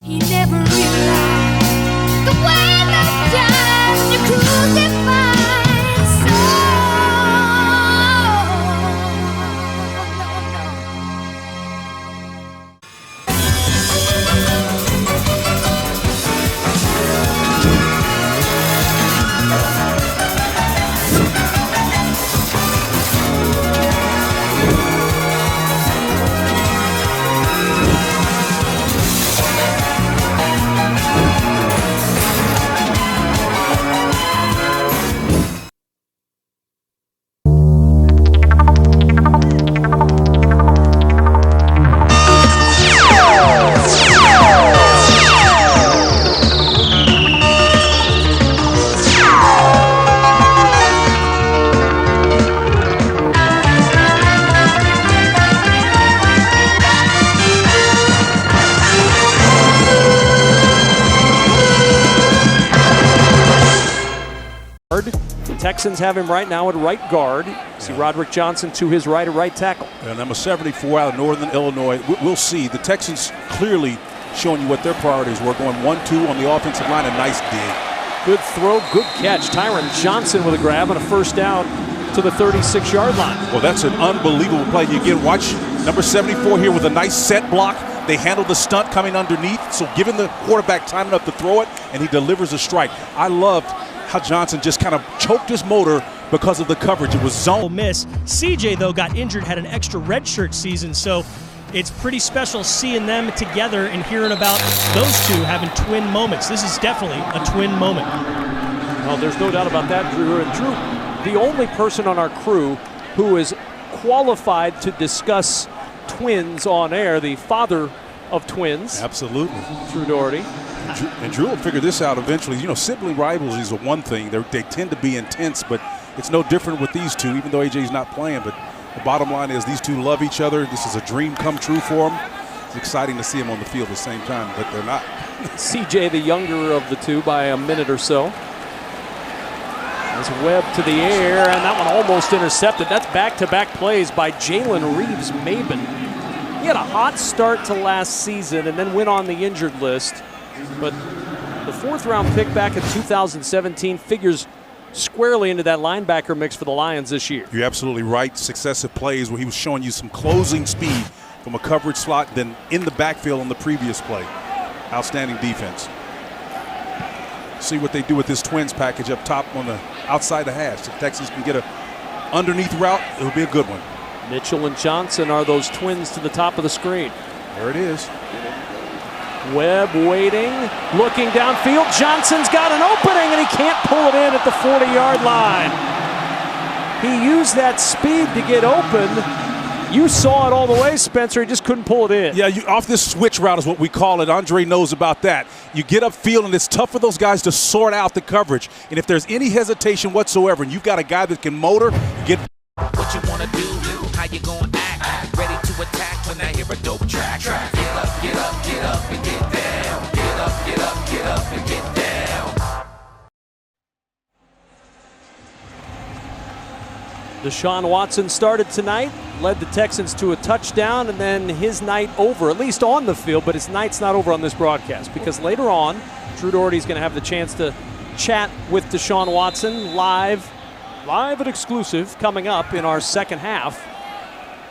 He never realized the way that time you crucify his The Texans have him right now at right guard. See Roderick Johnson to his right at right tackle. And number 74 out of Northern Illinois. We'll see. The Texans clearly showing you what their priorities were, going 1-2 on the offensive line. A nice dig. Good throw, good catch. Tyron Johnson with a grab and a first down to the 36-yard line. Well, that's an unbelievable play. You again watch number 74 here with a nice set block. They handle the stunt coming underneath, so giving the quarterback time enough to throw it, and he delivers a strike. I loved how Johnson just kind of choked his motor because of the coverage. It was zone. Miss. CJ, though, got injured, had an extra redshirt season, so it's pretty special seeing them together and hearing about those two having twin moments. This is definitely a twin moment. Well, there's no doubt about that, Drew. And Drew, the only person on our crew who is qualified to discuss twins on air, the father of twins. Absolutely. Drew Doherty. And Drew will figure this out eventually. You know, sibling rivalries are one thing. They tend to be intense, but it's no different with these two, even though AJ's not playing. But the bottom line is these two love each other. This is a dream come true for them. It's exciting to see them on the field at the same time, but they're not. CJ, the younger of the two, by a minute or so. As Webb to the air, and that one almost intercepted. That's back-to-back plays by Jalen Reeves-Maybin. He had a hot start to last season and then went on the injured list. But the fourth-round pick back in 2017 figures squarely into that linebacker mix for the Lions this year. You're absolutely right. Successive plays where he was showing you some closing speed from a coverage slot, then in the backfield on the previous play. Outstanding defense. See what they do with this twins package up top on the outside the hash. If Texans can get a underneath route, it'll be a good one. Mitchell and Johnson are those twins to the top of the screen. There it is. Webb waiting, looking downfield. Johnson's got an opening, and he can't pull it in at the 40-yard line. He used that speed to get open. You saw it all the way, Spencer. He just couldn't pull it in. Yeah, off this switch route is what we call it. Andre knows about that. You get upfield, and it's tough for those guys to sort out the coverage. And if there's any hesitation whatsoever, and you've got a guy that can motor, get what you want to do, how you going to act, ready to attack when I hear a dope track. Get up, get up, get up, and get down. Get up, get up, get up, and get down. Deshaun Watson started tonight, led the Texans to a touchdown, and then his night over, at least on the field, but his night's not over on this broadcast because later on, Drew Doherty's going to have the chance to chat with Deshaun Watson live and exclusive coming up in our second half.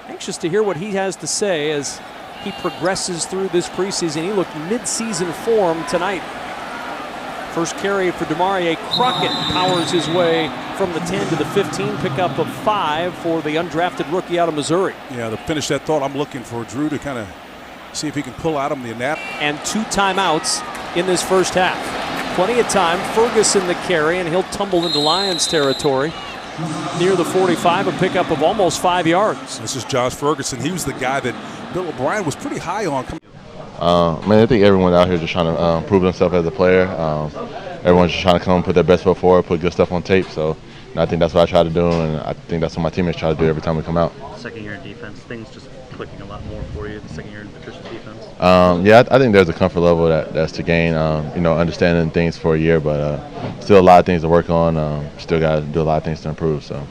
Anxious to hear what he has to say as he progresses through this preseason. He looked mid-season form tonight. First carry for Demarie Crockett powers his way from the 10 to the 15, pickup of 5 for the undrafted rookie out of Missouri. Yeah, to finish that thought, I'm looking for Drew to kind of see if he can pull out of him the nap. And 2 timeouts in this first half. Plenty of time. Ferguson the carry, and he'll tumble into Lions territory near the 45, a pickup of almost 5 yards. This is Josh Ferguson. He was the guy that Bill O'Brien was pretty high on. Man, I think everyone out here just trying to prove themselves as a player. Everyone's just trying to come put their best foot forward, put good stuff on tape. So I think that's what I try to do, and I think that's what my teammates try to do every time we come out. Second year in defense, things just clicking a lot more for you the second year in Patricia's defense? Yeah, I think there's a comfort level that's to gain, understanding things for a year, but still a lot of things to work on. Still got to do a lot of things to improve. So.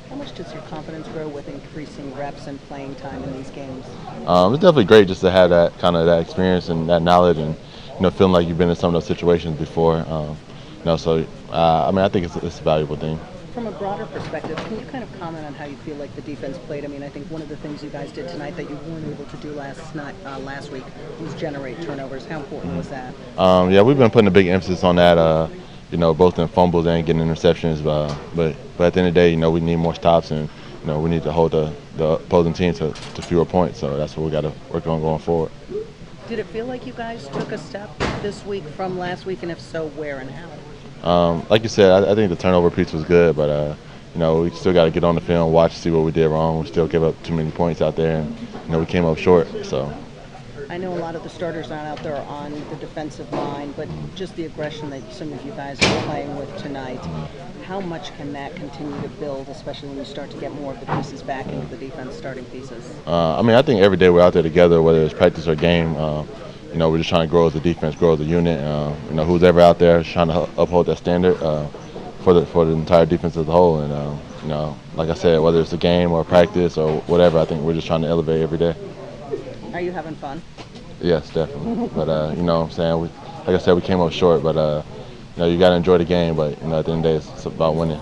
How much does your confidence grow with increasing reps and playing time in these games? It's definitely great just to have that kind of that experience and that knowledge, and feeling like you've been in some of those situations before. So I think it's a valuable thing. From a broader perspective, can you kind of comment on how you feel like the defense played? I mean, I think one of the things you guys did tonight that you weren't able to do last week was generate turnovers. How important was that? We've been putting a big emphasis on that, both in fumbles and getting interceptions. But at the end of the day, we need more stops, and we need to hold the opposing team to fewer points. So that's what we got to work on going forward. Did it feel like you guys took a step this week from last week, and if so, where and how? Like you said, I think the turnover piece was good, but we still got to get on the film, watch, see what we did wrong. We still give up too many points out there, and we came up short. So I know a lot of the starters aren't out there on the defensive line, but just the aggression that some of you guys are playing with tonight, how much can that continue to build, especially when you start to get more of the pieces back into the defense, starting pieces? I think every day we're out there together, whether it's practice or game. We're just trying to grow as a defense, grow as a unit. Who's ever out there is trying to uphold that standard for the entire defense as a whole. And like I said, whether it's a game or practice or whatever, I think we're just trying to elevate every day. Are you having fun? Yes, definitely. But what I'm saying, like I said, we came up short. But you got to enjoy the game. But at the end of the day, it's about winning.